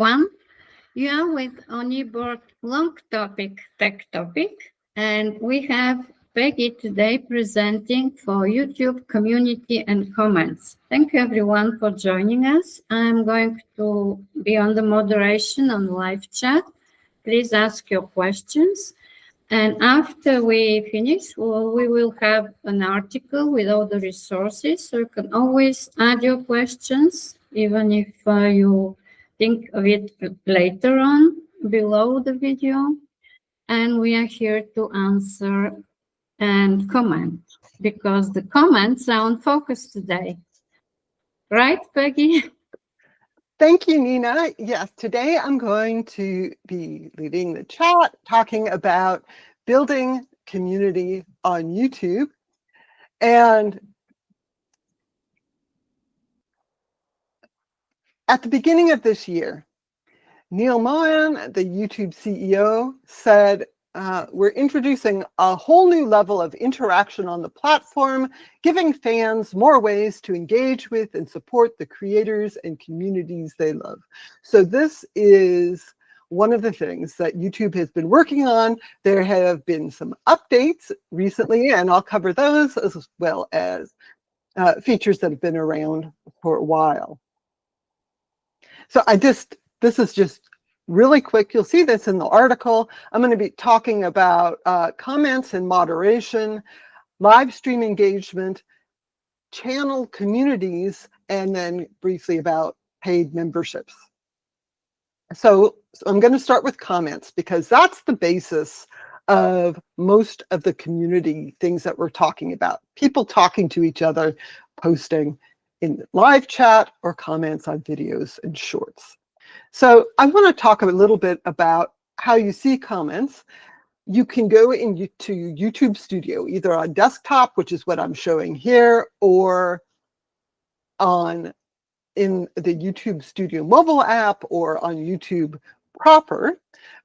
One, you are with Onboard Long Topic Tech Topic, and we have Peggy today presenting for YouTube community and comments. Thank you everyone for joining us. I'm going to be on the moderation on live chat. Please ask your questions. And after we finish, we will have an article with all the resources. So you can always add your questions, even if you think of it later on below the video. And we are here to answer and comment because the comments are on focus today. Right, Peggy? Thank you, Nina. Yes, today I'm going to be leading the chat, talking about building community on YouTube. And at the beginning of this year, Neil Mohan, the YouTube CEO, said, we're introducing a whole new level of interaction on the platform, giving fans more ways to engage with and support the creators and communities they love. So this is one of the things that YouTube has been working on. There have been some updates recently, and I'll cover those as well as features that have been around for a while. So this is just really quick. You'll see this in the article. I'm going to be talking about comments and moderation, live stream engagement, channel communities, and then briefly about paid memberships. So I'm going to start with comments because that's the basis of most of the community things that we're talking about. People talking to each other, posting in live chat or comments on videos and shorts. So I want to talk a little bit about how you see comments. You can go into YouTube Studio, either on desktop, which is what I'm showing here, or in the YouTube Studio mobile app or on YouTube proper.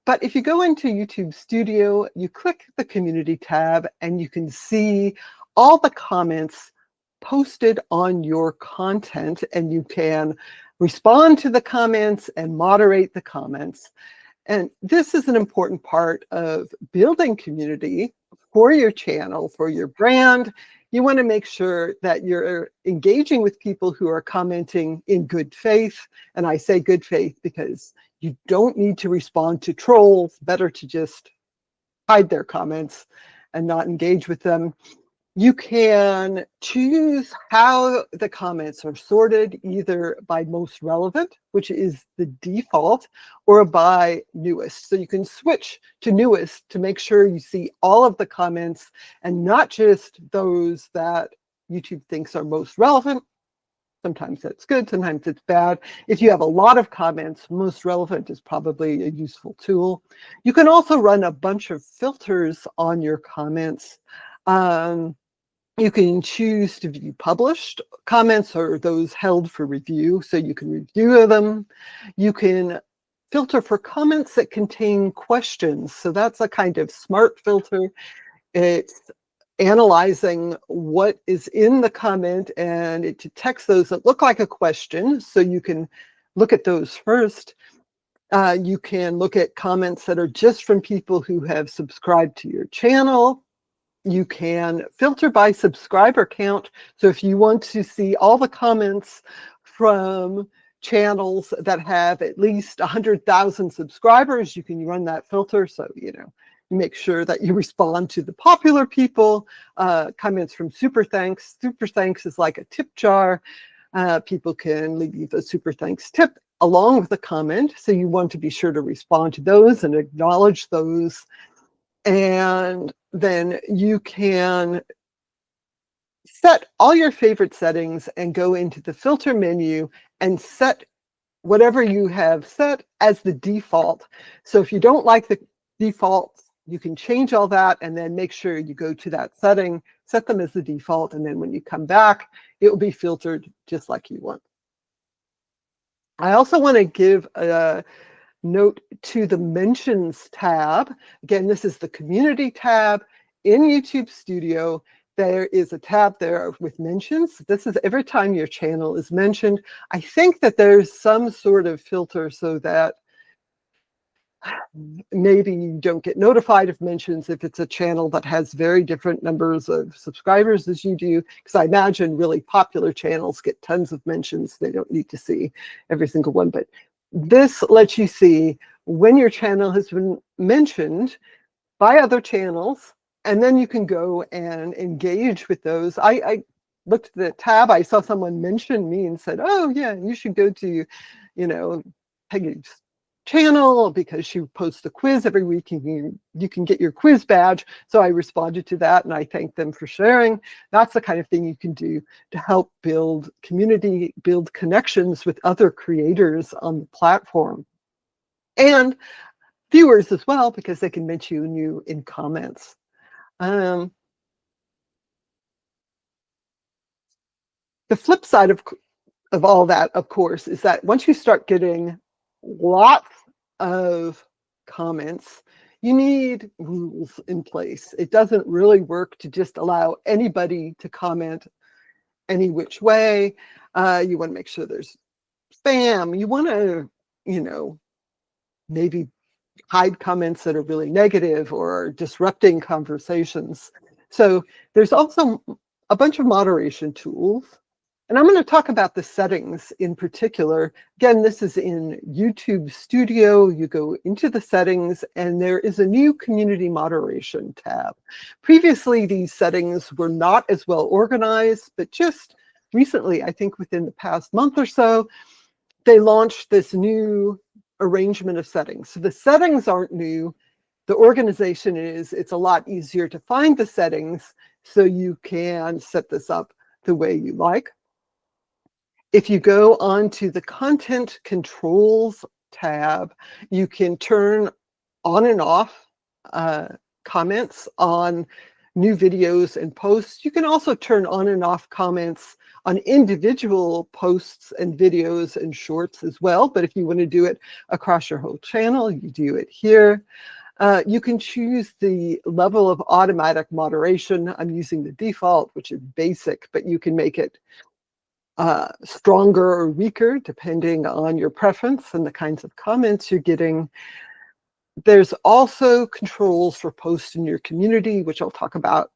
But if you go into YouTube Studio, you click the community tab and you can see all the comments posted on your content, and you can respond to the comments and moderate the comments. And this is an important part of building community for your channel, for your brand. You want to make sure that you're engaging with people who are commenting in good faith. And I say good faith because you don't need to respond to trolls. Better to just hide their comments and not engage with them. You can choose how the comments are sorted, either by most relevant, which is the default, or by newest. So you can switch to newest to make sure you see all of the comments and not just those that YouTube thinks are most relevant. Sometimes that's good, sometimes it's bad. If you have a lot of comments, most relevant is probably a useful tool. You can also run a bunch of filters on your comments. You can choose to view published comments or those held for review, so you can review them. You can filter for comments that contain questions. So that's a kind of smart filter. It's analyzing what is in the comment, and it detects those that look like a question. So you can look at those first. You can look at comments that are just from people who have subscribed to your channel. You can filter by subscriber count. So if you want to see all the comments from channels that have at least 100,000 subscribers, you can run that filter. So, you make sure that you respond to the popular people. Comments from super thanks. Super thanks is like a tip jar. People can leave a super thanks tip along with a comment. So you want to be sure to respond to those and acknowledge those. And then you can set all your favorite settings and go into the filter menu and set whatever you have set as the default. So if you don't like the defaults, you can change all that and then make sure you go to that setting, set them as the default, and then when you come back, it will be filtered just like you want. I also want to give a note to the mentions tab. Again, this is the community tab in YouTube Studio. there is a tab there with mentions. This is every time your channel is mentioned. I think that there's some sort of filter so that maybe you don't get notified of mentions if it's a channel that has very different numbers of subscribers as you do, because I imagine really popular channels get tons of mentions. They don't need to see every single one, but this lets you see when your channel has been mentioned by other channels, and then you can go and engage with those. I looked at the tab, I saw someone mention me and said, oh yeah, you should go to, you know, Peggy's channel because she posts a quiz every week and you can get your quiz badge. So I responded to that and I thanked them for sharing. That's the kind of thing you can do to help build community, build connections with other creators on the platform. And viewers as well, because they can mention you in comments. The flip side of all that, of course, is that once you start getting lots of comments, you need rules in place. It doesn't really work to just allow anybody to comment any which way. You want to make sure there's spam. You want to, you know, maybe hide comments that are really negative or disrupting conversations. So there's also a bunch of moderation tools. And I'm going to talk about the settings in particular. Again, this is in YouTube Studio. You go into the settings and there is a new community moderation tab. Previously, these settings were not as well organized, but just recently, I think within the past month or so, they launched this new arrangement of settings. So the settings aren't new. The organization is. It's a lot easier to find the settings so you can set this up the way you like. If you go onto the content controls tab, you can turn on and off comments on new videos and posts. You can also turn on and off comments on individual posts and videos and shorts as well. But if you want to do it across your whole channel, you do it here. You can choose the level of automatic moderation. I'm using the default, which is basic, but you can make it stronger or weaker depending on your preference and the kinds of comments you're getting. There's also controls for posts in your community, which I'll talk about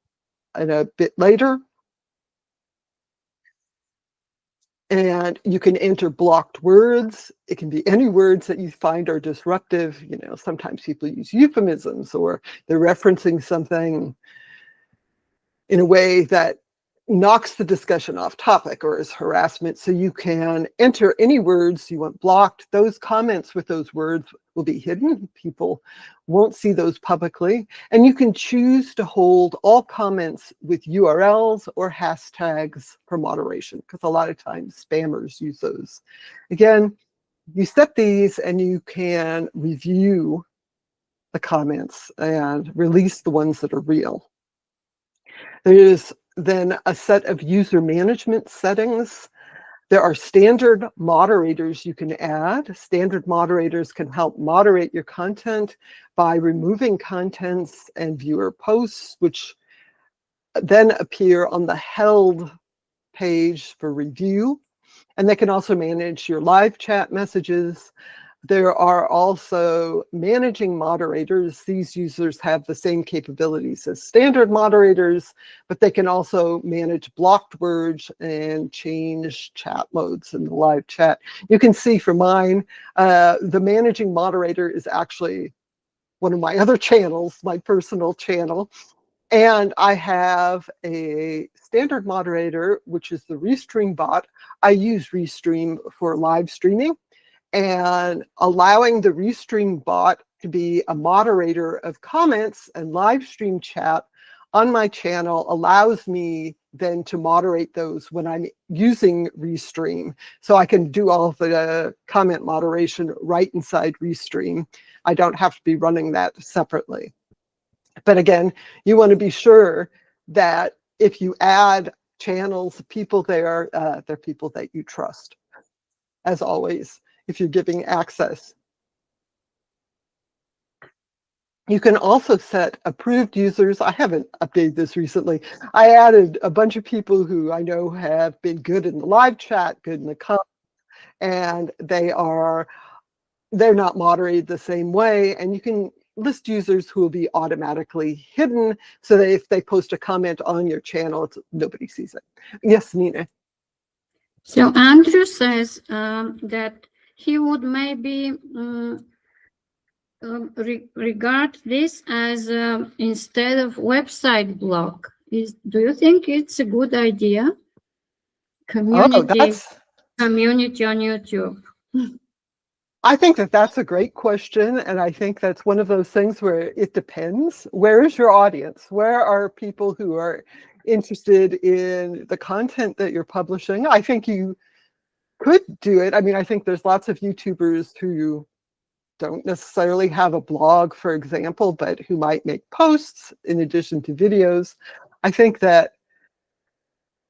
in a bit later. And you can enter blocked words. It can be any words that you find are disruptive. You know, sometimes people use euphemisms or they're referencing something in a way that knocks the discussion off topic or is harassment. So you can enter any words you want blocked. Those comments with those words will be hidden. People won't see those publicly. And you can choose to hold all comments with URLs or hashtags for moderation, because a lot of times spammers use those. Again, you set these and you can review the comments and release the ones that are real. There's then a set of user management settings. There are standard moderators you can add. Standard moderators can help moderate your content by removing contents and viewer posts, which then appear on the held page for review. And they can also manage your live chat messages. There are also managing moderators. These users have the same capabilities as standard moderators, but they can also manage blocked words and change chat modes in the live chat. You can see for mine, the managing moderator is actually one of my other channels, my personal channel. And I have a standard moderator, which is the Restream bot. I use Restream for live streaming. And allowing the Restream bot to be a moderator of comments and live stream chat on my channel allows me then to moderate those when I'm using Restream. So I can do all of the comment moderation right inside Restream. I don't have to be running that separately. But again, you want to be sure that if you add channels, people there, they're people that you trust, as always, if you're giving access. You can also set approved users. I haven't updated this recently. I added a bunch of people who I know have been good in the live chat, good in the comments, and they're not moderated the same way. And you can list users who will be automatically hidden so that if they post a comment on your channel, nobody sees it. Yes, Nina. So Andrew says that he would maybe regard this as instead of website blog. Do you think it's a good idea? Community on YouTube. I think that's a great question, and I think that's one of those things where it depends. Where is your audience? Where are people who are interested in the content that you're publishing? I think you could do it. I mean, I think there's lots of YouTubers who don't necessarily have a blog, for example, but who might make posts in addition to videos. I think that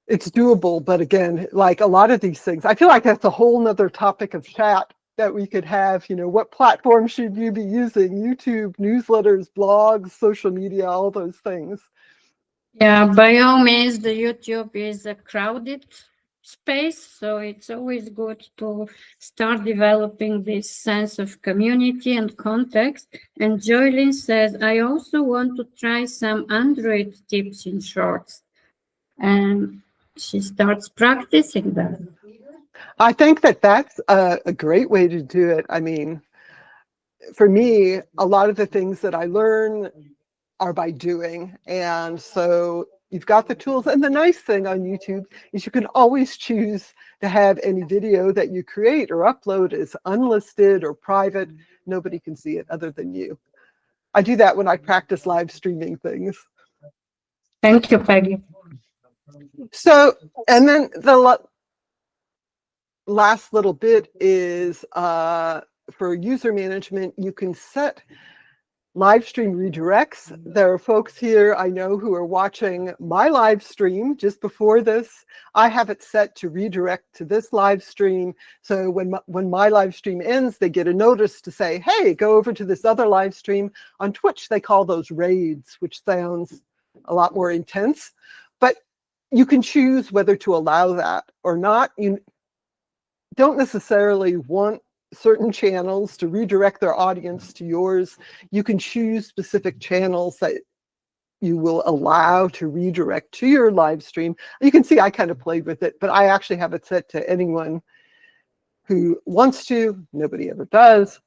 it's doable, but again, like a lot of these things, I feel like that's a whole nother topic of chat that we could have. You know, what platform should you be using? YouTube, newsletters, blogs, social media, all those things. Yeah, by all means, the YouTube is a crowded space, so it's always good to start developing this sense of community and context. And Joylyn says, I also want to try some Android tips in shorts. And she starts practicing that. I think that's a great way to do it. I mean, for me, a lot of the things that I learn are by doing. And so you've got the tools. And the nice thing on YouTube is you can always choose to have any video that you create or upload as unlisted or private. Nobody can see it other than you. I do that when I practice live streaming things. Thank you, Peggy. So, and then the last little bit is for user management, you can set live stream redirects. There are folks here I know who are watching my live stream just before this. I have it set to redirect to this live stream. So when my live stream ends, they get a notice to say, hey, go over to this other live stream. On Twitch, they call those raids, which sounds a lot more intense. But you can choose whether to allow that or not. You don't necessarily want certain channels to redirect their audience to yours. You can choose specific channels that you will allow to redirect to your live stream. You can see I kind of played with it, but I actually have it set to anyone who wants to. Nobody ever does.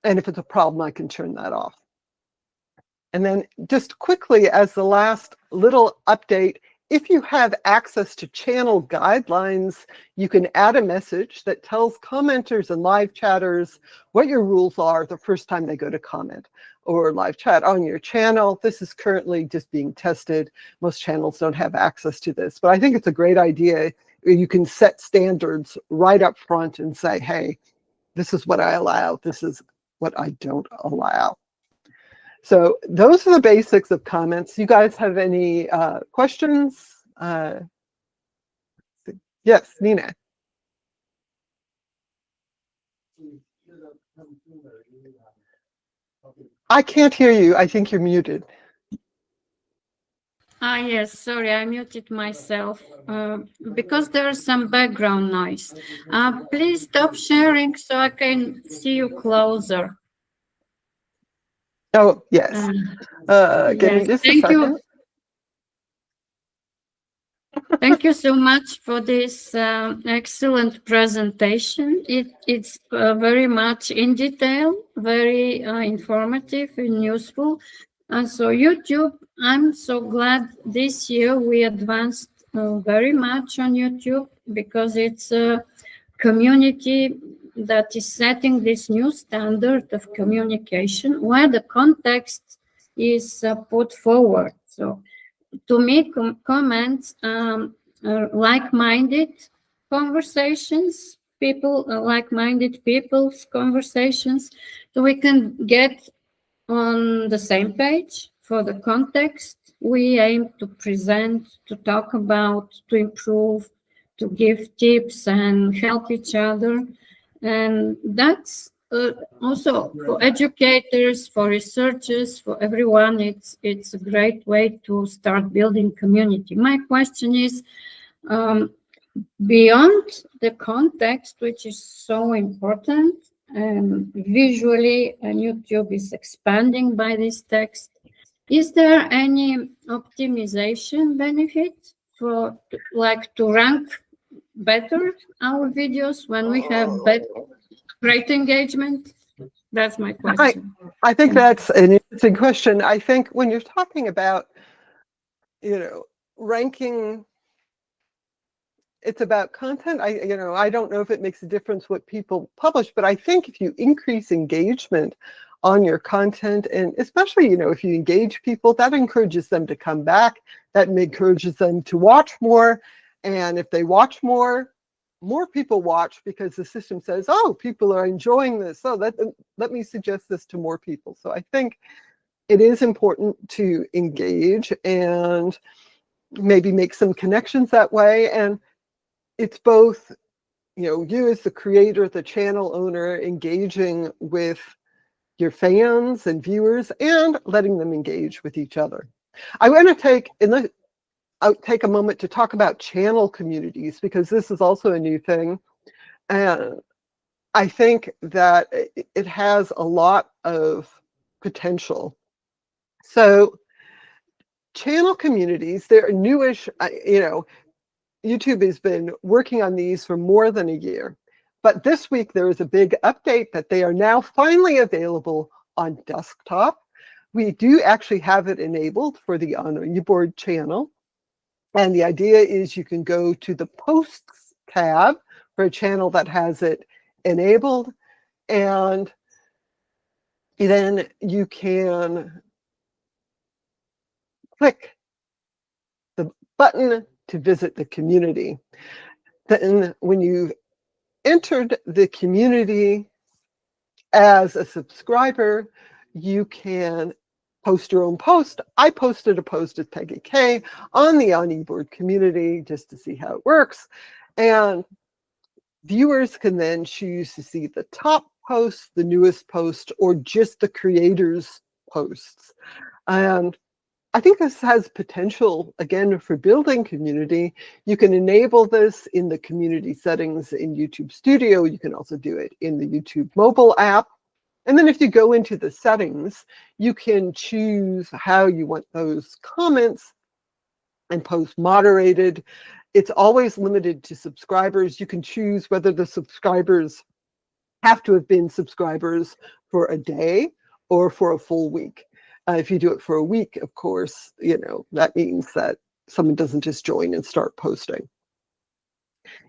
And if it's a problem, I can turn that off. And then just quickly, as the last little update, if you have access to channel guidelines, you can add a message that tells commenters and live chatters what your rules are the first time they go to comment or live chat on your channel. This is currently just being tested. Most channels don't have access to this, but I think it's a great idea. You can set standards right up front and say, hey, this is what I allow. This is what I don't allow. So those are the basics of comments. You guys have any questions? Yes, Nina. I can't hear you. I think you're muted. Yes, sorry, I muted myself because there's some background noise. Please stop sharing so I can see you closer. Oh, yes. Give me just a second. Thank you so much for this excellent presentation. It's very much in detail, very informative and useful. And so YouTube, I'm so glad this year we advanced very much on YouTube because it's a community that is setting this new standard of communication where the context is put forward. So to make comments, like-minded conversations, like-minded people's conversations, so we can get on the same page for the context we aim to present, to talk about, to improve, to give tips and help each other. And that's also for educators, for researchers, for everyone, it's a great way to start building community. My question is, beyond the context, which is so important, visually, and YouTube is expanding by this text, is there any optimization benefit for, like, to rank better our videos when we have great engagement? That's my question. I think that's an interesting question. I think when you're talking about, ranking, it's about content. I don't know if it makes a difference what people publish, but I think if you increase engagement on your content, and especially, if you engage people, that encourages them to come back, that encourages them to watch more. And if they watch more people watch because the system says, oh, people are enjoying this. So let me suggest this to more people. So I think it is important to engage and maybe make some connections that way. And it's both, you as the creator, the channel owner, engaging with your fans and viewers and letting them engage with each other. I want to take a moment to talk about channel communities, because this is also a new thing. And I think that it has a lot of potential. So channel communities, they're newish, YouTube has been working on these for more than a year. But this week, there was a big update that they are now finally available on desktop. We do actually have it enabled for the On Your Board channel. And the idea is you can go to the Posts tab for a channel that has it enabled. And then you can click the button to visit the community. Then when you've entered the community as a subscriber, you can post your own post. I posted a post with Peggy K on the On Your Board community just to see how it works. And viewers can then choose to see the top post, the newest post, or just the creator's posts. And I think this has potential, again, for building community. You can enable this in the community settings in YouTube Studio. You can also do it in the YouTube mobile app. And then if you go into the settings, you can choose how you want those comments and post moderated. It's always limited to subscribers. You can choose whether the subscribers have to have been subscribers for a day or for a full week. If you do it for a week, of course, that means that someone doesn't just join and start posting.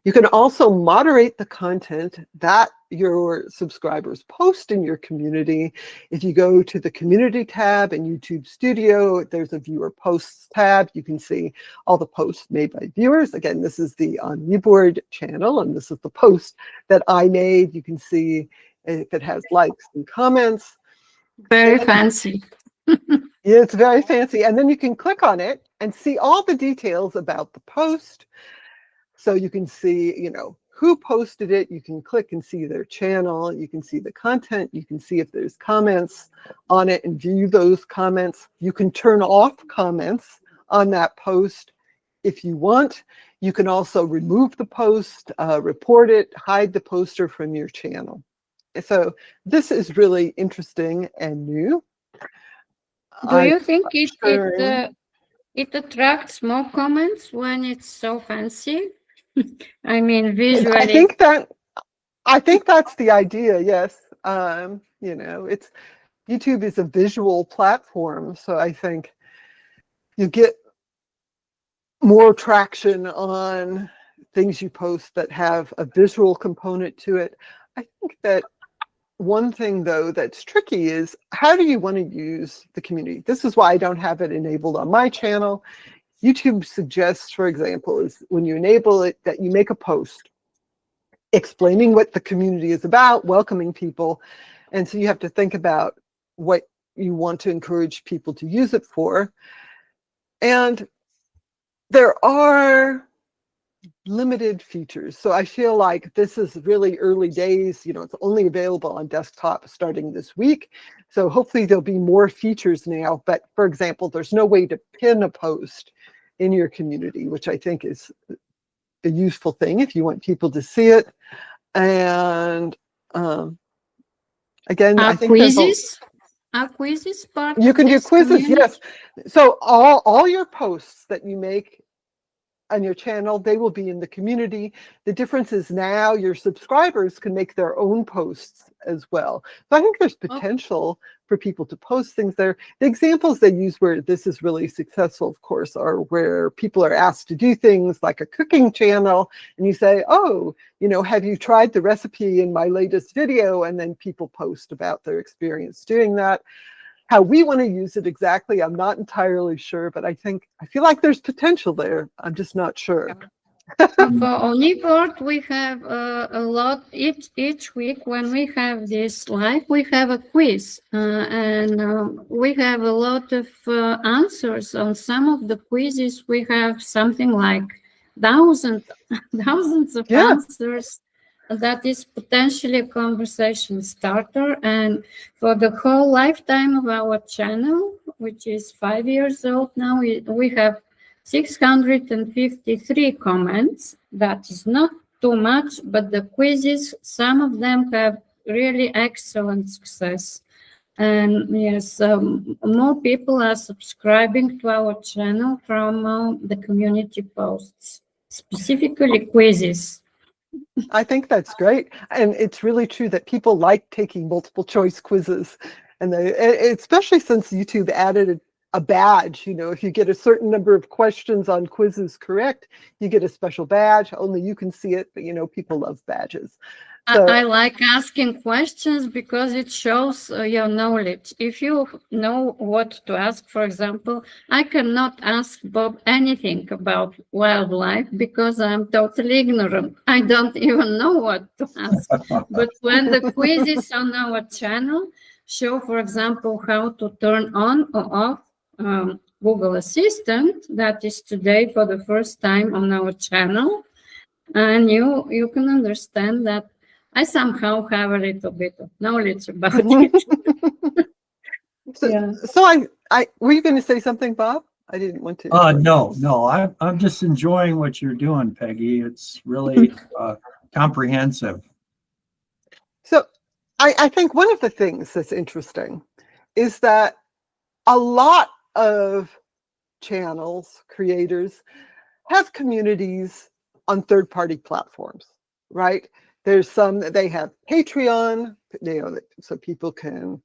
You can also moderate the content that your subscribers post in your community. If you go to the community tab in YouTube Studio, there's a viewer posts tab. You can see all the posts made by viewers. Again, this is the On Your Board channel, and this is the post that I made. You can see if it has likes and comments. Very fancy. Yeah, it's very fancy. And then you can click on it and see all the details about the post. So you can see, who posted it. You can click and see their channel. You can see the content. You can see if there's comments on it and view those comments. You can turn off comments on that post if you want. You can also remove the post, report it, hide the poster from your channel. So this is really interesting and new. Do you think it attracts more comments when it's so fancy? I mean, visually. I think that's the idea. Yes, it's YouTube is a visual platform, so I think you get more traction on things you post that have a visual component to it. I think that one thing, though, that's tricky is how do you want to use the community? This is why I don't have it enabled on my channel. YouTube suggests, for example, is when you enable it, that you make a post explaining what the community is about, welcoming people. And so you have to think about what you want to encourage people to use it for. And there are limited features. So I feel like this is really early days. You know, it's only available on desktop starting this week. So hopefully there'll be more features now. But for example, there's no way to pin a post in your community, which I think is a useful thing if you want people to see it. And again, I think quizzes. Are quizzes part you of can do this quizzes, community? yes. So all your posts that you make on your channel, they will be in the community. The difference is now your subscribers can make their own posts as well. So I think there's potential for people to post things there. The examples they use where this is really successful, of course, are where people are asked to do things like a cooking channel, and you say, oh, you know, have you tried the recipe in my latest video? And then people post about their experience doing that. How we want to use it exactly, I'm not entirely sure, but I feel like there's potential there. I'm just not sure. For Omniboard, we have a lot each week. When we have this live, we have a quiz, and we have a lot of answers. On some of the quizzes, we have something like thousands of answers. That is potentially a conversation starter. And for the whole lifetime of our channel, which is 5 years old now, we have 653 comments. That is not too much, but the quizzes, some of them have really excellent success. And yes, more people are subscribing to our channel from the community posts, specifically quizzes. I think that's great. And it's really true that people like taking multiple choice quizzes. And especially since YouTube added a badge, you know, if you get a certain number of questions on quizzes correct, you get a special badge. Only you can see it, but you know, people love badges. So, I like asking questions because it shows your knowledge. If you know what to ask, for example, I cannot ask Bob anything about wildlife because I'm totally ignorant. I don't even know what to ask. But when the quizzes on our channel show, for example, how to turn on or off Google Assistant, that is today for the first time on our channel, and you can understand that I somehow have a little bit of knowledge about it. So I were you going to say something, Bob? I didn't want to. No. I'm just enjoying what you're doing, Peggy. It's really comprehensive. So I think one of the things that's interesting is that a lot of channels, creators, have communities on third-party platforms, right? There's some that they have Patreon, you know, so people can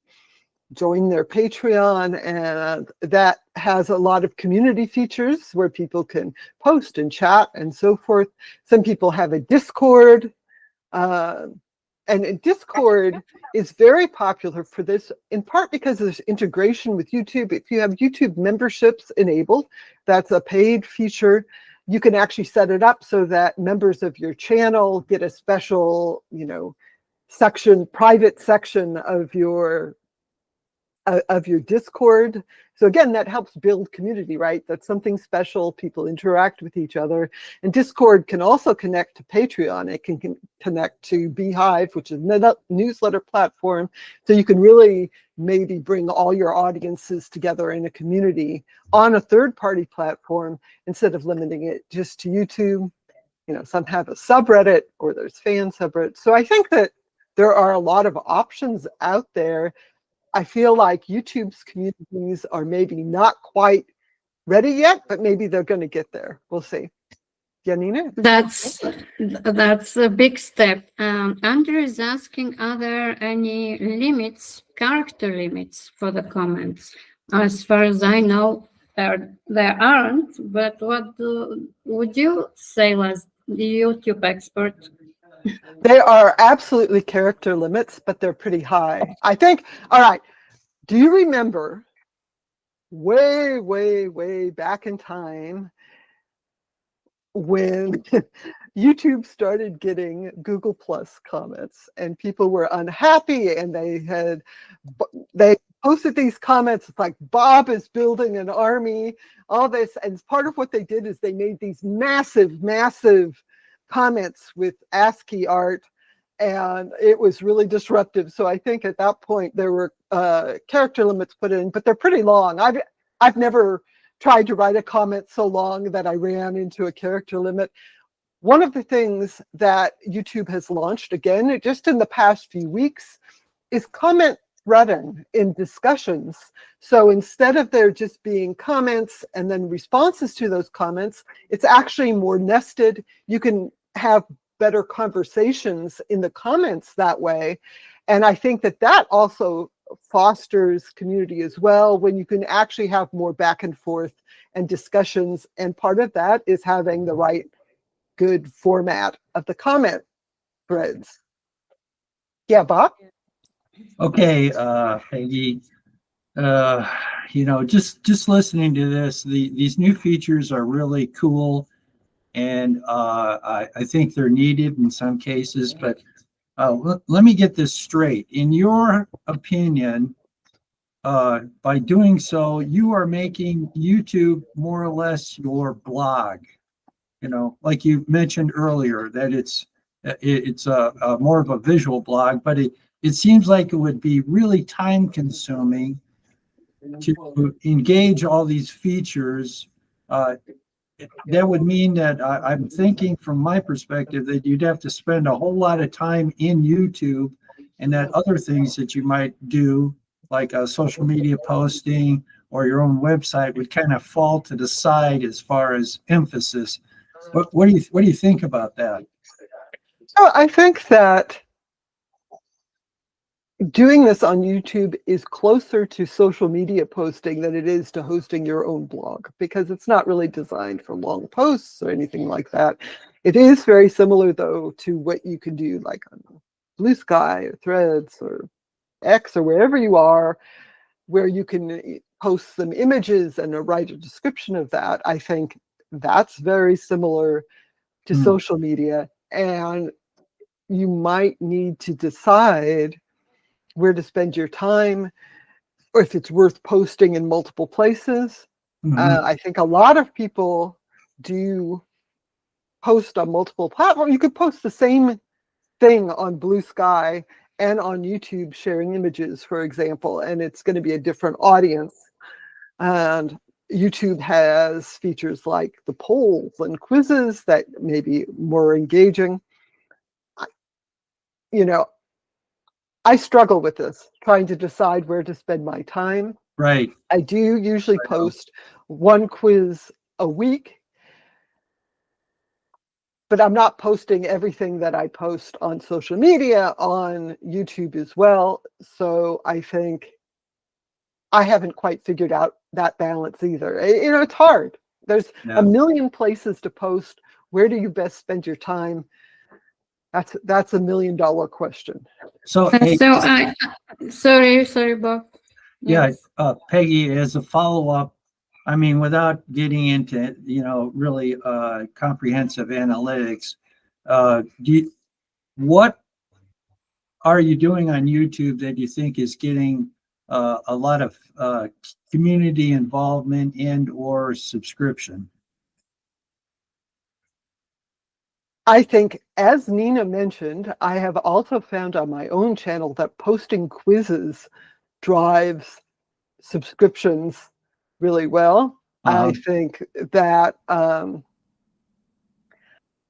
join their Patreon, and that has a lot of community features where people can post and chat and so forth. Some people have a Discord, and Discord is very popular for this, in part because there's integration with YouTube. If you have YouTube memberships enabled, that's a paid feature. You can actually set it up so that members of your channel get a special, you know, section, private section of your Discord. So again, that helps build community, right? That's something special. People interact with each other. And Discord can also connect to Patreon. It can connect to Beehive, which is a newsletter platform. So you can really maybe bring all your audiences together in a community on a third-party platform instead of limiting it just to YouTube. You know, some have a subreddit or there's fan subreddits. So I think that there are a lot of options out there. I feel like YouTube's communities are maybe not quite ready yet, but maybe they're going to get there. We'll see. Janina? That's a big step. Andrew is asking, are there any limits, character limits for the comments? As far as I know, there aren't, but what would you say as the YouTube expert? There are absolutely character limits, but they're pretty high. I think, all right, do you remember way, way, way back in time when YouTube started getting Google Plus comments and people were unhappy and they posted these comments. It's like Bob is building an army, all this. And part of what they did is they made these massive, massive comments with ASCII art, and it was really disruptive. So I think at that point there were character limits put in, but they're pretty long. I've never tried to write a comment so long that I ran into a character limit. One of the things that YouTube has launched, again, just in the past few weeks, is comment threading in discussions. So instead of there just being comments and then responses to those comments, it's actually more nested. You can have better conversations in the comments that way. And I think that that also fosters community as well, when you can actually have more back and forth and discussions. And part of that is having the right good format of the comment threads. Yeah, Bob? Okay, Peggy, you know, just listening to this, these new features are really cool, and I think they're needed in some cases. But let me get this straight. In your opinion, by doing so, you are making YouTube more or less your blog. You know, like you mentioned earlier, that it's a more of a visual blog, but it seems like it would be really time consuming to engage all these features. That would mean that I'm thinking from my perspective that you'd have to spend a whole lot of time in YouTube, and that other things that you might do, like social media posting or your own website, would kind of fall to the side as far as emphasis. What do you think about that? So I think that doing this on YouTube is closer to social media posting than it is to hosting your own blog, because it's not really designed for long posts or anything like that. It is very similar, though, to what you can do like on Bluesky or Threads or X or wherever you are, where you can post some images and write a description of that. I think that's very similar to social media, and you might need to decide where to spend your time, or if it's worth posting in multiple places. I think a lot of people do post on multiple platforms. You could post the same thing on Bluesky and on YouTube, sharing images, for example, and it's going to be a different audience. And YouTube has features like the polls and quizzes that may be more engaging. You know, I struggle with this, trying to decide where to spend my time. Right. I do usually post one quiz a week, but I'm not posting everything that I post on social media on YouTube as well. So I think I haven't quite figured out that balance either. You know, it's hard. There's a million places to post. Where do you best spend your time? That's $1 million question. So, hey, sorry, Bob. yeah, Yes. Peggy, as a follow-up, I mean, without getting into, you know, really comprehensive analytics, what are you doing on YouTube that you think is getting a lot of community involvement and or subscription? I think, as Nina mentioned, I have also found on my own channel that posting quizzes drives subscriptions really well. I think that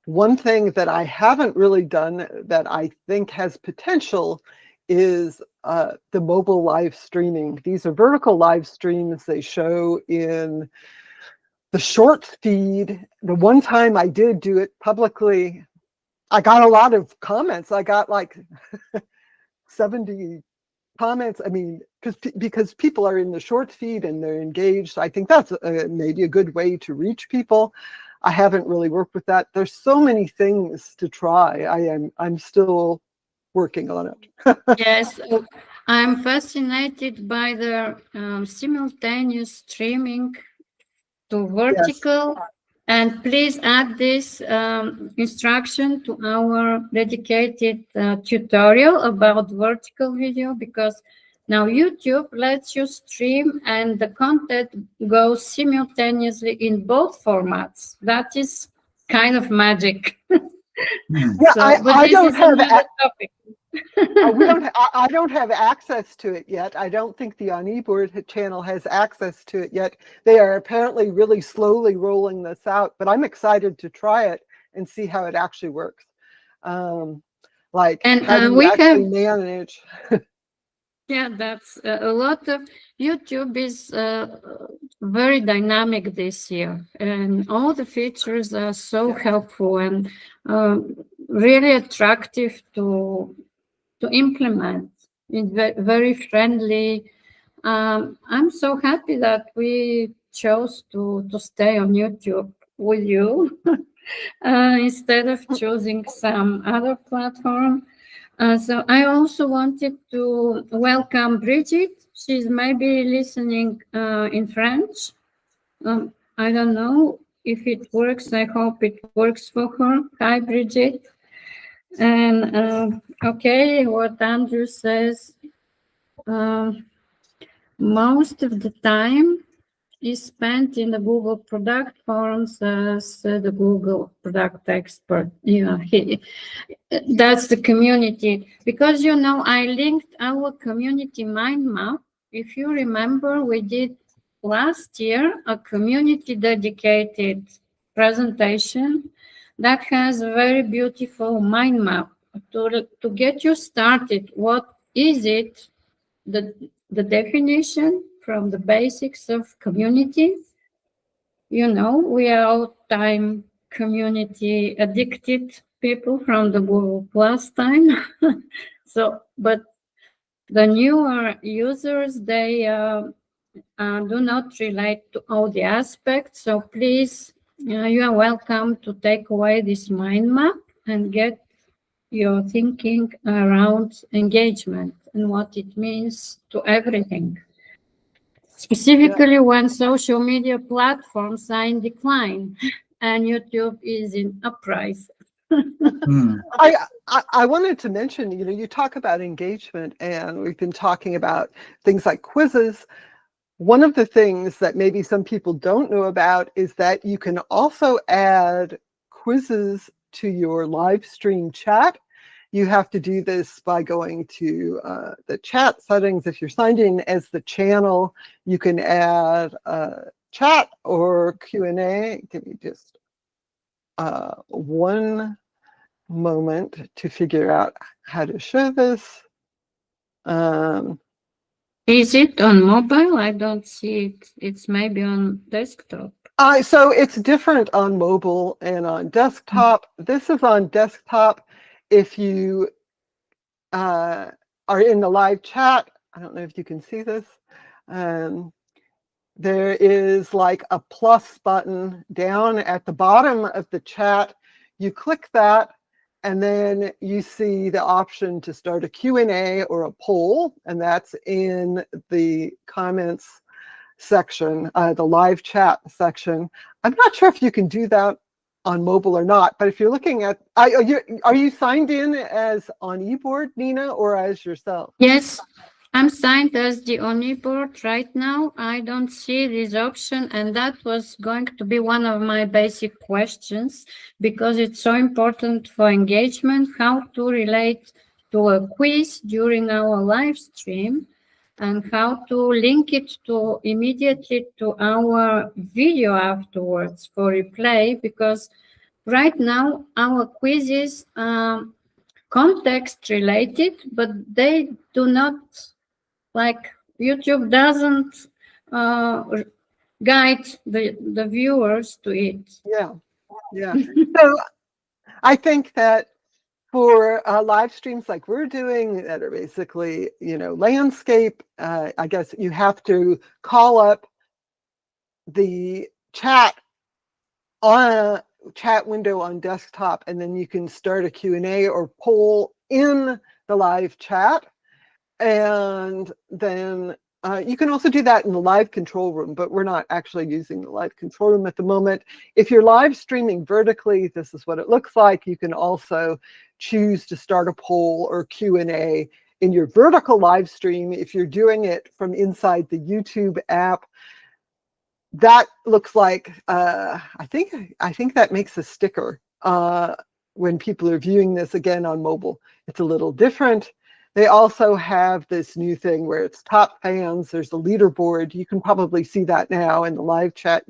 one thing that I haven't really done that I think has potential is the mobile live streaming. These are vertical live streams. They show in the short feed. The one time I did do it publicly, I got a lot of comments. I got like 70 comments. I mean, because people are in the short feed and they're engaged. I think that's maybe a good way to reach people. I haven't really worked with that. There's so many things to try. I'm still working on it. Yes, I'm fascinated by the simultaneous streaming to vertical. Yes. And please add this instruction to our dedicated tutorial about vertical video, because Now, YouTube lets you stream and the content goes simultaneously in both formats. That is kind of magic. Hmm. Yeah, But I this don't is have another topic. I don't have access to it yet. I don't think the On eBoard channel has access to it yet. They are apparently really slowly rolling this out, but I'm excited to try it and see how it actually works. Like, And how do you we actually have, manage? yeah, that's a lot of YouTube is very dynamic this year, and all the features are so Yeah. helpful and really attractive to implement. It's very friendly. I'm so happy that we chose to stay on YouTube with you instead of choosing some other platform. So I also wanted to welcome Bridget. She's maybe listening in French. I don't know if it works. I hope it works for her. Hi, Bridget. And okay, what Andrew says, most of the time is spent in the Google product forums as the Google product expert. Yeah, that's the community. Because, you know, I linked our community mind map. If you remember, we did last year a community dedicated presentation that has a very beautiful mind map to get you started. What is it? The definition from the basics of community. You know, we are all time community addicted people from the Google Plus time. So, but the newer users, they do not relate to all the aspects. So please, you are welcome to take away this mind map and get your thinking around engagement and what it means to everything. Specifically when social media platforms are in decline and YouTube is in uprise. Hmm. I wanted to mention, you know, you talk about engagement, and we've been talking about things like quizzes. One of the things that maybe some people don't know about is that you can also add quizzes to your live stream chat. You have to do this by going to the chat settings. If you're signed in as the channel, you can add chat or Q&A. Give me just one moment to figure out how to show this. Is it on mobile? I don't see it. It's maybe on desktop. So it's different on mobile and on desktop. This is on desktop. If you are in the live chat, I don't know if you can see this. There is like a plus button down at the bottom of the chat. You click that, and then you see the option to start a Q&A or a poll, and that's in the comments section, the live chat section. I'm not sure if you can do that on mobile or not, but if you're looking at, are you signed in as on eBoard, Nina, or as yourself? Yes, I'm signed as the Omniboard right now. I don't see this option, and that was going to be one of my basic questions because it's so important for engagement, how to relate to a quiz during our live stream and how to link it to immediately to our video afterwards for replay, because right now our quizzes are context related, but they do not, like YouTube doesn't guide the viewers to it. Yeah, yeah. So I think that for live streams like we're doing that are basically, you know, landscape, I guess you have to call up the chat on a chat window on desktop, and then you can start a Q&A or poll in the live chat. And then you can also do that in the live control room, but we're not actually using the live control room at the moment. If you're live streaming vertically, this is what it looks like. You can also choose to start a poll or Q&A in your vertical live stream, if you're doing it from inside the YouTube app, that looks like, I think that makes a sticker when people are viewing this again on mobile. It's a little different. They also have this new thing where it's top fans. There's a leaderboard. You can probably see that now in the live chat.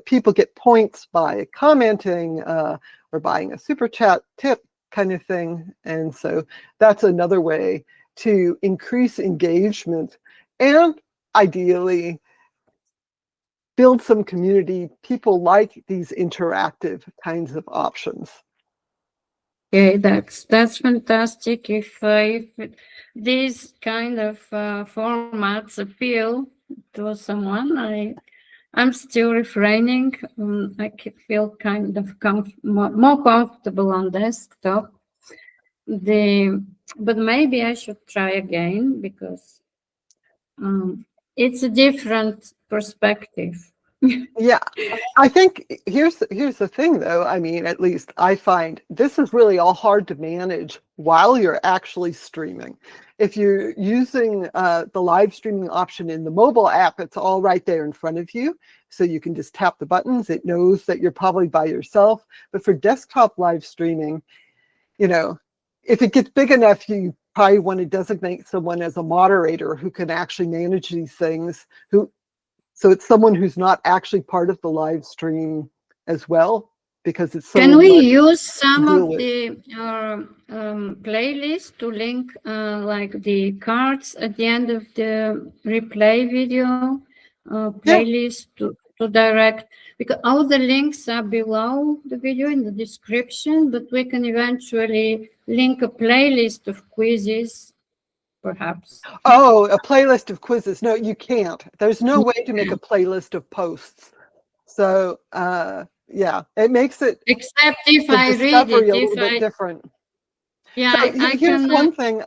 People get points by commenting or buying a super chat tip kind of thing. And so that's another way to increase engagement and ideally build some community. People like these interactive kinds of options. Okay, that's fantastic. If these kind of formats appeal to someone, I'm still refraining. I feel kind of more comfortable on desktop. But maybe I should try again because it's a different perspective. Yeah, I think here's the thing though. I mean, at least I find this is really all hard to manage while you're actually streaming. If you're using the live streaming option in the mobile app, it's all right there in front of you. So you can just tap the buttons. It knows that you're probably by yourself. But for desktop live streaming, you know, if it gets big enough, you probably want to designate someone as a moderator who can actually manage these things, so it's someone who's not actually part of the live stream as well, because it's so Can we much use some to deal of with. the playlist to link like the cards at the end of the replay video playlist to direct? Because all the links are below the video in the description, but we can eventually link a playlist of quizzes, perhaps. Oh, a playlist of quizzes. No, you can't. There's no way to make a playlist of posts. So yeah, it makes it Except if the I read discovery it, a little bit different. yeah, So I here's can. one thing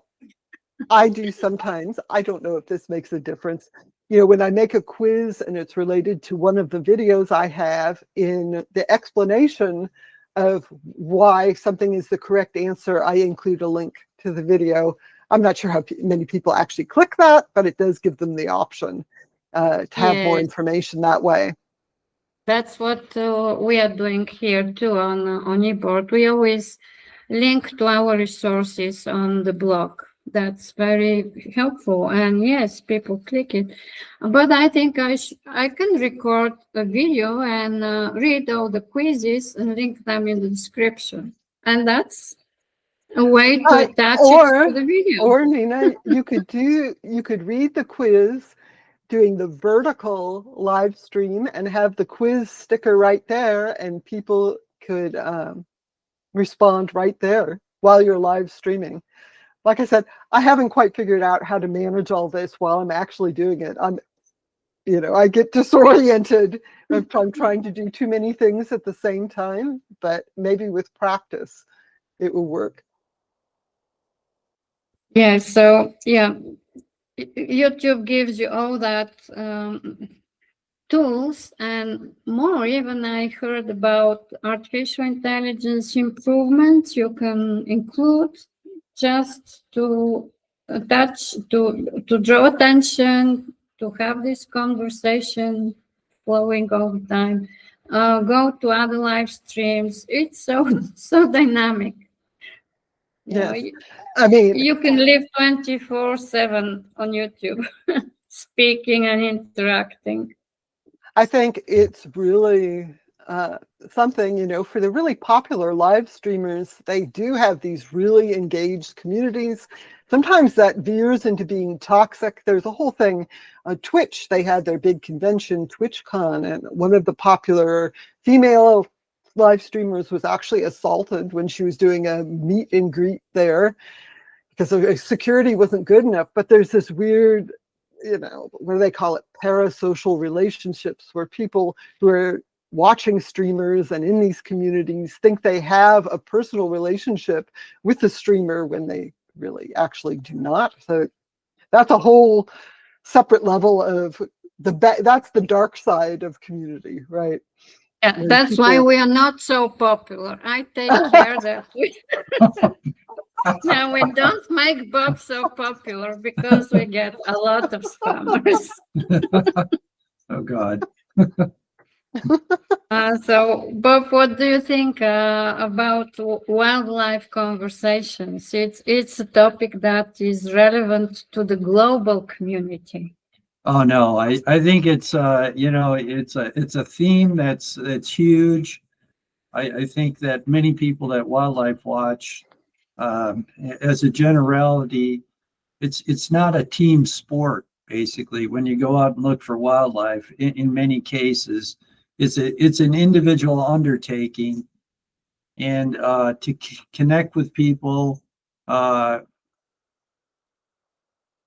I do sometimes. I don't know if this makes a difference. You know, when I make a quiz and it's related to one of the videos I have, in the explanation of why something is the correct answer, I include a link to the video. I'm not sure how many people actually click that, but it does give them the option to have more information that way. That's what we are doing here too on eBoard. We always link to our resources on the blog. That's very helpful, and yes, people click it. But I think I can record a video and read all the quizzes and link them in the description, and that's a way to attach it to the video. Or Nina, you could read the quiz doing the vertical live stream and have the quiz sticker right there, and people could respond right there while you're live streaming. Like I said, I haven't quite figured out how to manage all this while I'm actually doing it. I get disoriented if I'm trying to do too many things at the same time, but maybe with practice, it will work. Yeah, so yeah, YouTube gives you all that tools and more. Even I heard about artificial intelligence improvements you can include just to draw attention, to have this conversation flowing all the time. Go to other live streams. It's so dynamic. Yes. I mean, you can live 24/7 on YouTube, speaking and interacting. I think it's really something, for the really popular live streamers. They do have these really engaged communities. Sometimes that veers into being toxic. There's a whole thing on Twitch. They had their big convention, TwitchCon, and one of the popular female live streamers was actually assaulted when she was doing a meet and greet there because the security wasn't good enough. But there's this weird, what do they call it? Parasocial relationships, where people who are watching streamers and in these communities think they have a personal relationship with the streamer when they really actually do not. So that's a whole separate level of that's the dark side of community, right? Yeah, that's why we are not so popular. I take care that we Now we don't make Bob so popular because we get a lot of spammers. Oh God. So, Bob, what do you think about wildlife conversations? It's a topic that is relevant to the global community. Oh no, I think it's it's a theme that's huge. I think that many people that wildlife watch, as a generality, it's not a team sport. Basically, when you go out and look for wildlife, in many cases, it's an individual undertaking, and to connect with people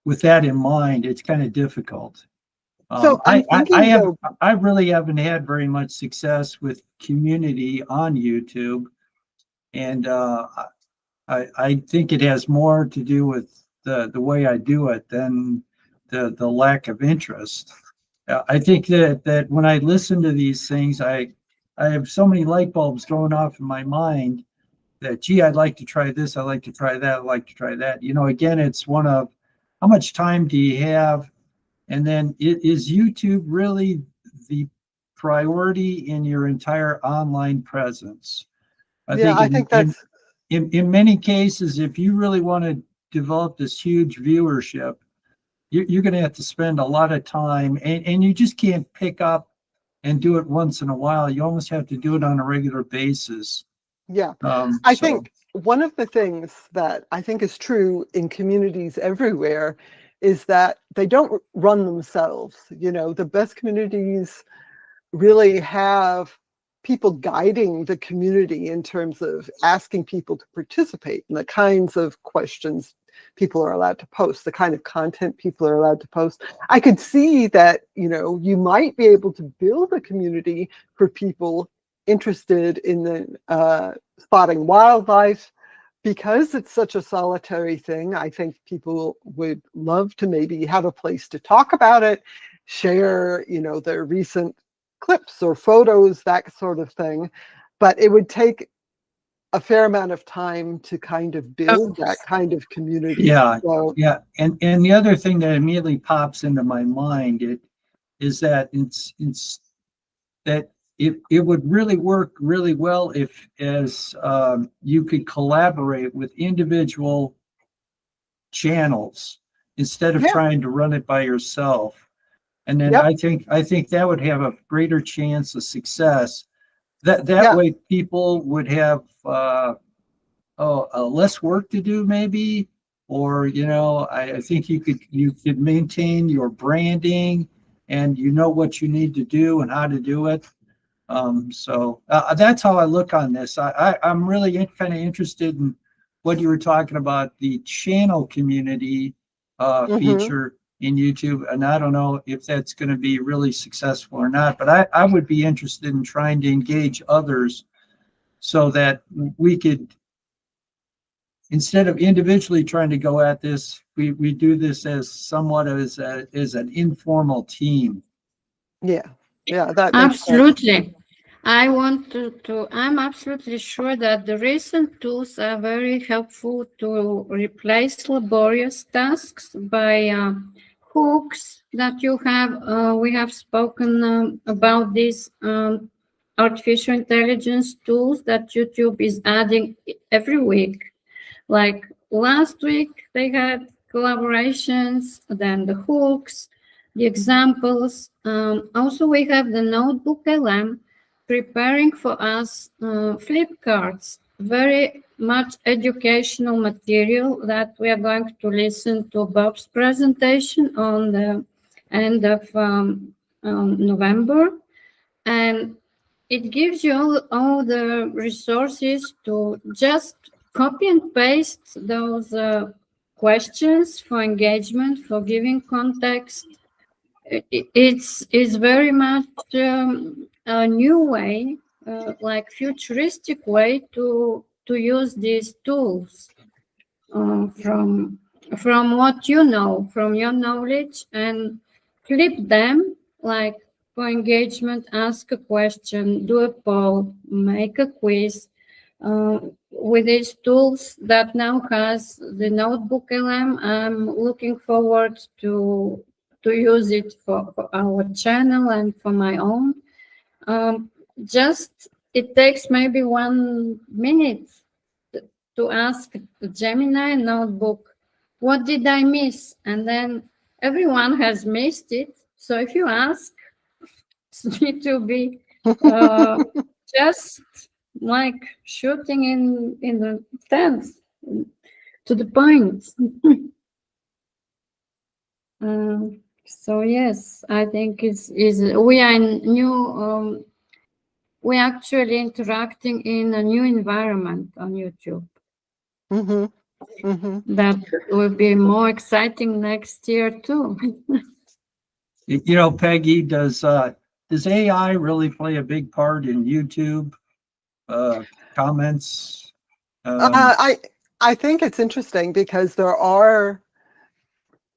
with that in mind, it's kind of difficult. So I'm thinking, though, I really haven't had very much success with community on YouTube, and I think it has more to do with the way I do it than the lack of interest. I think that when I listen to these things, I have so many light bulbs going off in my mind that, gee, I'd like to try this, I'd like to try that, I'd like to try that. You know, again, it's one of how much time do you have? And then is YouTube really the priority in your entire online presence? I yeah, think I think that's in many cases, if you really want to develop this huge viewership, you're going to have to spend a lot of time, and you just can't pick up and do it once in a while. You almost have to do it on a regular basis. yeah. I So think one of the things that I think is true in communities everywhere is that they don't run themselves. You know, the best communities really have people guiding the community in terms of asking people to participate in the kinds of questions people are allowed to post, the kind of content people are allowed to post. I could see that, you know, you might be able to build a community for people interested in the spotting wildlife. Because it's such a solitary thing, I think people would love to maybe have a place to talk about it, share, you know, their recent clips or photos, that sort of thing. But it would take a fair amount of time to kind of build that kind of community. yeah, So, yeah. And the other thing that immediately pops into my mind is that it's that it would really work really well if as you could collaborate with individual channels instead of yeah, trying to run it by yourself. And then yep, I think that would have a greater chance of success. That yeah, way people would have less work to do maybe, or I think you could maintain your branding, and you know what you need to do and how to do it. So that's how I look on this. I'm really kind of interested in what you were talking about, the channel community hmm, feature in YouTube. And I don't know if that's going to be really successful or not, but I would be interested in trying to engage others so that we could, instead of individually trying to go at this, we do this as somewhat as an informal team. yeah, yeah, that makes sense. Absolutely. I want I'm absolutely sure that the recent tools are very helpful to replace laborious tasks by hooks that you have. We have spoken about these artificial intelligence tools that YouTube is adding every week. Like last week, they had collaborations, then the hooks, the examples. Also, we have the notebook LM preparing for us flip cards, very much educational material that we are going to listen to Bob's presentation on the end of November. And it gives you all the resources to just copy and paste those questions for engagement, for giving context. It's very much a new way, like futuristic way to use these tools from what you know, from your knowledge, and flip them like for engagement, ask a question, do a poll, make a quiz. with these tools that now has the notebook LM, I'm looking forward to use it for our channel and for my own. Just it takes maybe 1 minute to ask the Gemini notebook, what did I miss? And then everyone has missed it. So if you ask, it need to be just like shooting in the tenth, to the point. So yes, I think is we are in new. We are actually interacting in a new environment on YouTube. Mm-hmm. Mm-hmm. That will be more exciting next year too. You know, Peggy, does AI really play a big part in YouTube comments? I think it's interesting because there are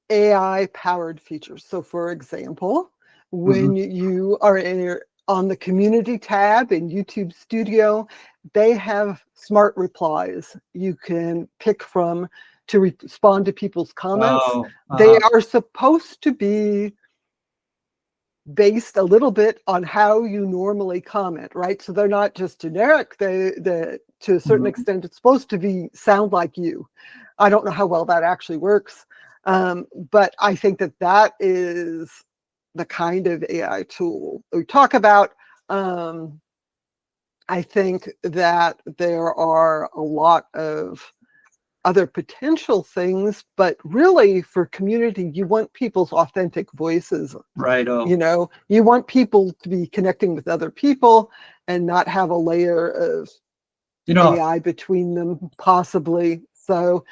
AI powered features. So for example, when you are on the community tab in YouTube Studio, they have smart replies you can pick from to respond to people's comments. Oh, They are supposed to be based a little bit on how you normally comment, right? So they're not just generic. They to a certain extent, it's supposed to sound like you. I don't know how well that actually works, but I think that is the kind of AI tool we talk about. I think that there are a lot of other potential things, but really for community, you want people's authentic voices. right. Oh, You know, you want people to be connecting with other people and not have a layer of AI between them, possibly. So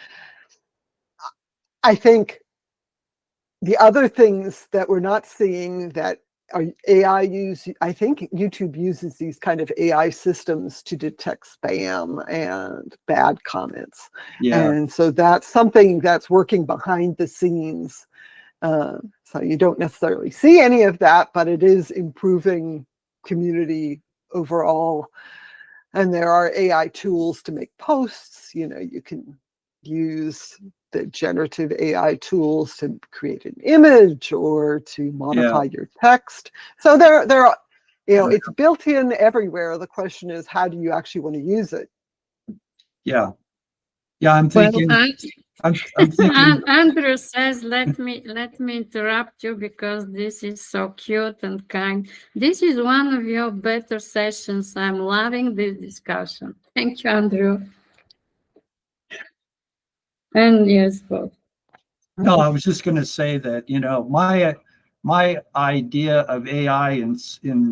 I think the other things that we're not seeing that are AI use, I think YouTube uses these kind of AI systems to detect spam and bad comments. yeah. And so that's something that's working behind the scenes. So you don't necessarily see any of that, but it is improving community overall. And there are AI tools to make posts. You know, you can use the generative AI tools to create an image or to modify your text. So there are, you know, it's built in everywhere. The question is, how do you actually want to use it? Yeah. I'm thinking. Well, I'm thinking. Andrew says, let me interrupt you because this is so cute and kind. This is one of your better sessions. I'm loving this discussion. Thank you, Andrew. And yes, Bob. No, I was just going to say that, you know, my idea of AI in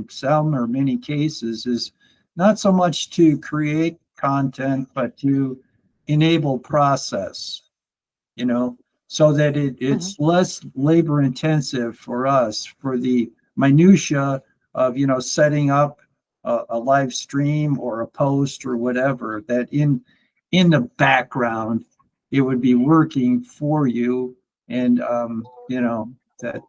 some or many cases is not so much to create content, but to enable process, you know, so that it's less labor intensive for us for the minutia of, you know, setting up a live stream or a post or whatever, that in the background it would be working for you. And you know, that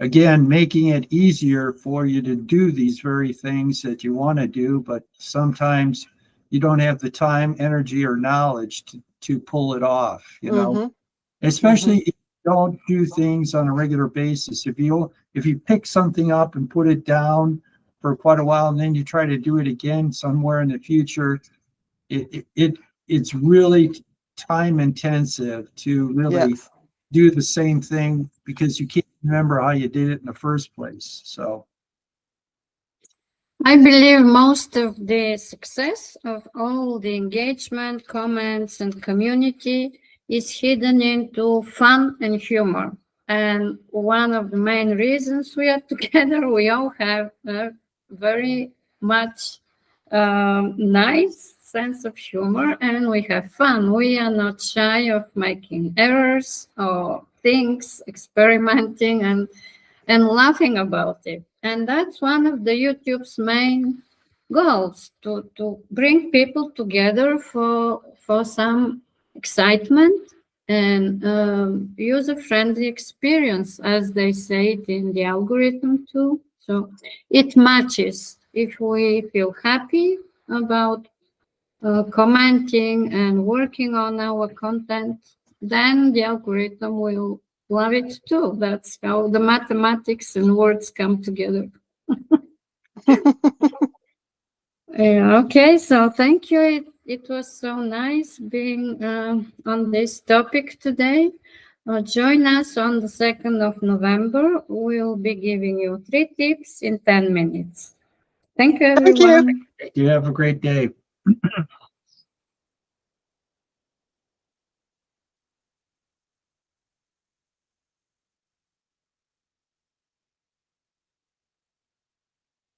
again, making it easier for you to do these very things that you want to do, but sometimes you don't have the time, energy, or knowledge to pull it off, you know, especially if you don't do things on a regular basis. If you pick something up and put it down for quite a while, and then you try to do it again somewhere in the future, it's really time intensive to really do the same thing because you can't remember how you did it in the first place. So I believe most of the success of all the engagement, comments, and community is hidden into fun and humor. And one of the main reasons we are together, we all have a very much nice sense of humor and we have fun. We are not shy of making errors or things, experimenting and laughing about it. And that's one of the YouTube's main goals, to bring people together for some excitement and user-friendly experience, as they say it in the algorithm too. So it matches. If we feel happy about commenting and working on our content, then the algorithm will love it too. That's how the mathematics and words come together. Okay, so thank you. It was so nice being on this topic today. Join us on the 2nd of November. We'll be giving you 3 tips in 10 minutes. Thank you, Thank you. everyone. You have a great day.